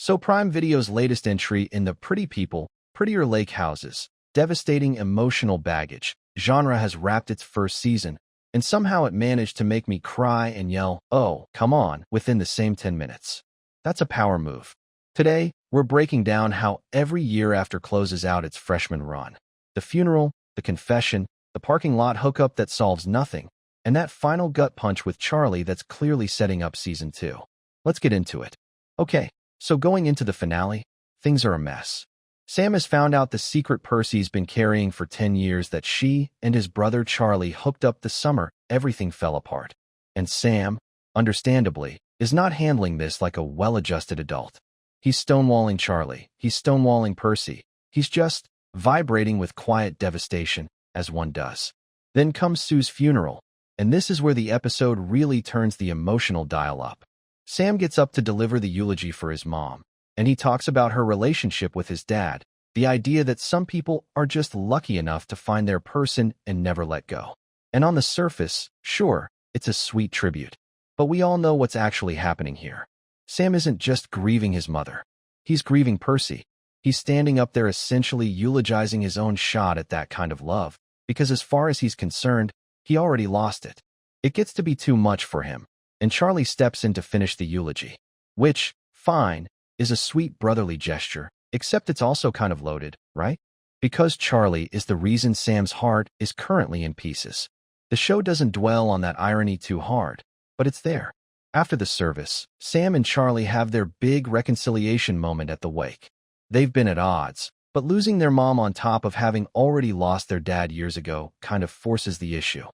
So Prime Video's latest entry in the Pretty People, Prettier Lake Houses, devastating emotional baggage genre has wrapped its first season, and somehow it managed to make me cry and yell, "Oh, come on," within the same 10 minutes. That's a power move. Today, we're breaking down how every year after closes out its freshman run. The funeral, the confession, the parking lot hookup that solves nothing, and that final gut punch with Charlie that's clearly setting up season 2. Let's get into it. Okay, so going into the finale, things are a mess. Sam has found out the secret Percy's been carrying for 10 years that she and his brother Charlie hooked up the summer everything fell apart. And Sam, understandably, is not handling this like a well-adjusted adult. He's stonewalling Charlie, he's stonewalling Percy, he's just vibrating with quiet devastation, as one does. Then comes Sue's funeral, and this is where the episode really turns the emotional dial up. Sam gets up to deliver the eulogy for his mom, and he talks about her relationship with his dad, the idea that some people are just lucky enough to find their person and never let go. And on the surface, sure, it's a sweet tribute. But we all know what's actually happening here. Sam isn't just grieving his mother. He's grieving Percy. He's standing up there essentially eulogizing his own shot at that kind of love, because as far as he's concerned, he already lost it. It gets to be too much for him, and Charlie steps in to finish the eulogy. Which, fine, is a sweet brotherly gesture, except it's also kind of loaded, right? Because Charlie is the reason Sam's heart is currently in pieces. The show doesn't dwell on that irony too hard, but it's there. After the service, Sam and Charlie have their big reconciliation moment at the wake. They've been at odds, but losing their mom on top of having already lost their dad years ago kind of forces the issue.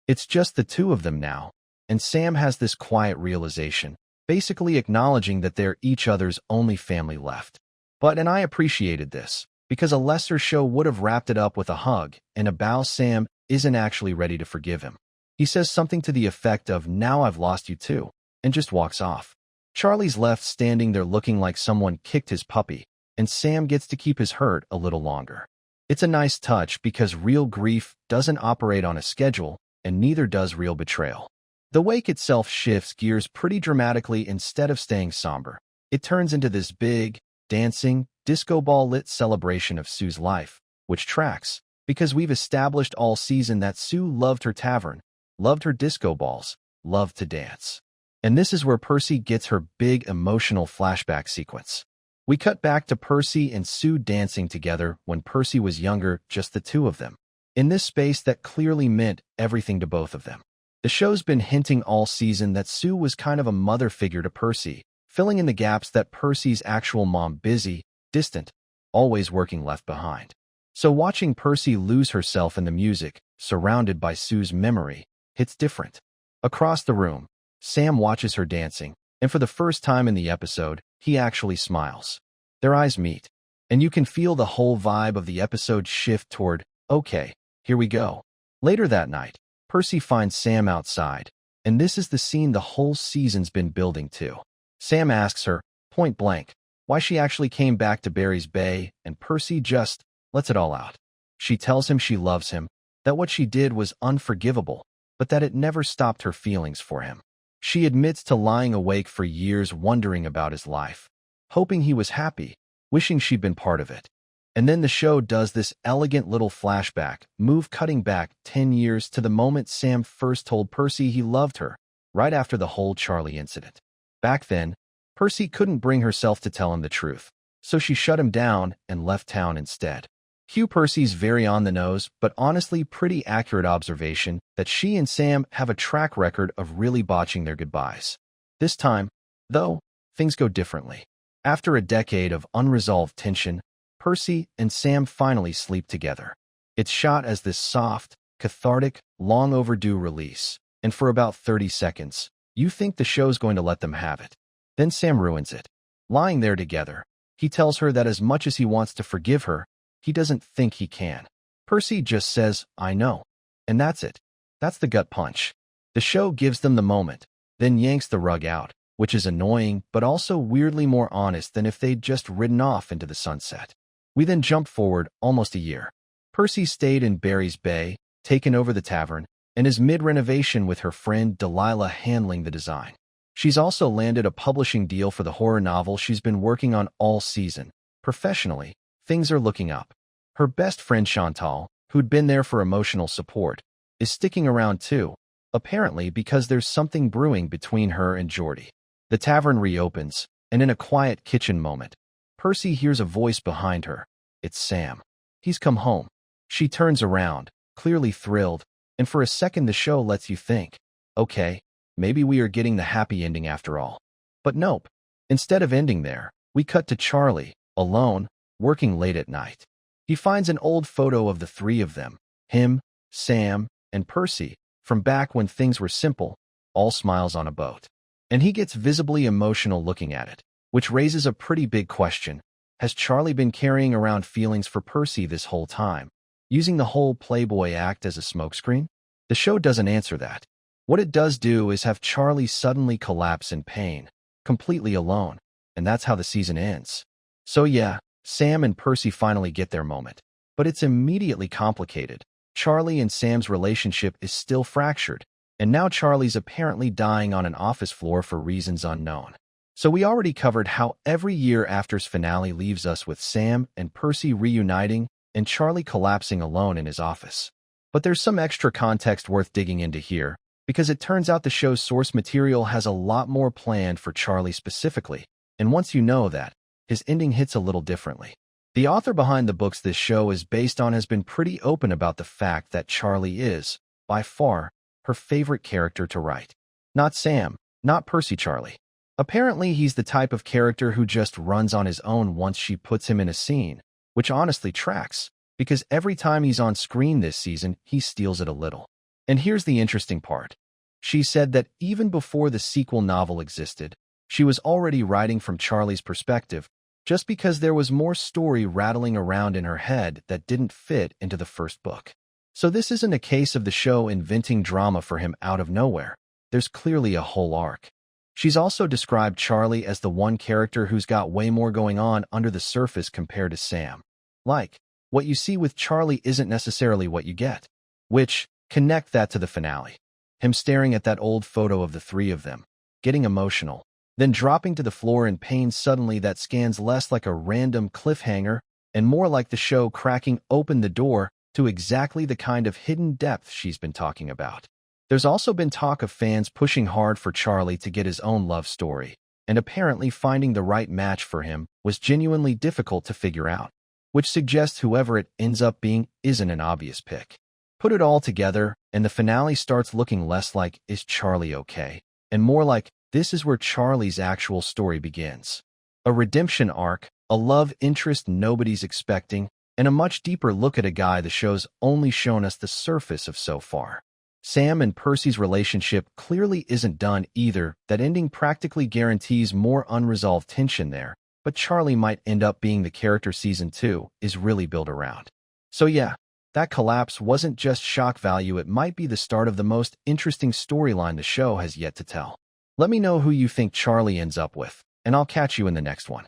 It's just the two of them now, and Sam has this quiet realization, basically acknowledging that they're each other's only family left. And I appreciated this, because a lesser show would have wrapped it up with a hug and a bow. Sam isn't actually ready to forgive him. He says something to the effect of, "Now I've lost you too," and just walks off. Charlie's left standing there looking like someone kicked his puppy, and Sam gets to keep his hurt a little longer. It's a nice touch because real grief doesn't operate on a schedule, and neither does real betrayal. The wake itself shifts gears pretty dramatically. Instead of staying somber, it turns into this big, dancing, disco ball-lit celebration of Sue's life, which tracks, because we've established all season that Sue loved her tavern, loved her disco balls, loved to dance. And this is where Percy gets her big emotional flashback sequence. We cut back to Percy and Sue dancing together when Percy was younger, just the two of them, in this space that clearly meant everything to both of them. The show's been hinting all season that Sue was kind of a mother figure to Percy, filling in the gaps that Percy's actual mom, busy, distant, always working, left behind. So watching Percy lose herself in the music, surrounded by Sue's memory, hits different. Across the room, Sam watches her dancing, and for the first time in the episode, he actually smiles. Their eyes meet, and you can feel the whole vibe of the episode shift toward, okay, here we go. Later that night, Percy finds Sam outside, and this is the scene the whole season's been building to. Sam asks her, point blank, why she actually came back to Barry's Bay, and Percy just lets it all out. She tells him she loves him, that what she did was unforgivable, but that it never stopped her feelings for him. She admits to lying awake for years wondering about his life, hoping he was happy, wishing she'd been part of it. And then the show does this elegant little flashback, move cutting back 10 years to the moment Sam first told Percy he loved her, right after the whole Charlie incident. Back then, Percy couldn't bring herself to tell him the truth, so she shut him down and left town instead. Cue Percy's very on the nose, but honestly pretty accurate observation that she and Sam have a track record of really botching their goodbyes. This time, though, things go differently. After a decade of unresolved tension, Percy and Sam finally sleep together. It's shot as this soft, cathartic, long overdue release, and for about 30 seconds, you think the show's going to let them have it. Then Sam ruins it. Lying there together, he tells her that as much as he wants to forgive her, he doesn't think he can. Percy just says, "I know." And that's it. That's the gut punch. The show gives them the moment, then yanks the rug out, which is annoying but also weirdly more honest than if they'd just ridden off into the sunset. We then jump forward almost a year. Percy stayed in Barry's Bay, taken over the tavern, and is mid-renovation with her friend Delilah handling the design. She's also landed a publishing deal for the horror novel she's been working on all season. Professionally, things are looking up. Her best friend Chantal, who'd been there for emotional support, is sticking around too, apparently because there's something brewing between her and Geordie. The tavern reopens, and in a quiet kitchen moment, Percy hears a voice behind her. It's Sam. He's come home. She turns around, clearly thrilled, and for a second the show lets you think, okay, maybe we are getting the happy ending after all. But nope. Instead of ending there, we cut to Charlie, alone, working late at night. He finds an old photo of the three of them, him, Sam, and Percy, from back when things were simple, all smiles on a boat. And he gets visibly emotional looking at it, which raises a pretty big question. Has Charlie been carrying around feelings for Percy this whole time, using the whole Playboy act as a smokescreen? The show doesn't answer that. What it does do is have Charlie suddenly collapse in pain, completely alone, and that's how the season ends. So yeah, Sam and Percy finally get their moment, but it's immediately complicated. Charlie and Sam's relationship is still fractured, and now Charlie's apparently dying on an office floor for reasons unknown. So we already covered how every year after's finale leaves us with Sam and Percy reuniting and Charlie collapsing alone in his office. But there's some extra context worth digging into here, because it turns out the show's source material has a lot more planned for Charlie specifically, and once you know that, his ending hits a little differently. The author behind the books this show is based on has been pretty open about the fact that Charlie is, by far, her favorite character to write. Not Sam, not Percy Charlie. Apparently he's the type of character who just runs on his own once she puts him in a scene, which honestly tracks, because every time he's on screen this season, he steals it a little. And here's the interesting part. She said that even before the sequel novel existed, she was already writing from Charlie's perspective, just because there was more story rattling around in her head that didn't fit into the first book. So this isn't a case of the show inventing drama for him out of nowhere. There's clearly a whole arc. She's also described Charlie as the one character who's got way more going on under the surface compared to Sam. Like, what you see with Charlie isn't necessarily what you get. Which, connect that to the finale. Him staring at that old photo of the three of them, getting emotional, then dropping to the floor in pain suddenly. That scans less like a random cliffhanger and more like the show cracking open the door to exactly the kind of hidden depth she's been talking about. There's also been talk of fans pushing hard for Charlie to get his own love story, and apparently finding the right match for him was genuinely difficult to figure out, which suggests whoever it ends up being isn't an obvious pick. Put it all together, and the finale starts looking less like, is Charlie okay? And more like, this is where Charlie's actual story begins. A redemption arc, a love interest nobody's expecting, and a much deeper look at a guy the show's only shown us the surface of so far. Sam and Percy's relationship clearly isn't done either. That ending practically guarantees more unresolved tension there, but Charlie might end up being the character season 2 is really built around. So yeah, that collapse wasn't just shock value, it might be the start of the most interesting storyline the show has yet to tell. Let me know who you think Charlie ends up with, and I'll catch you in the next one.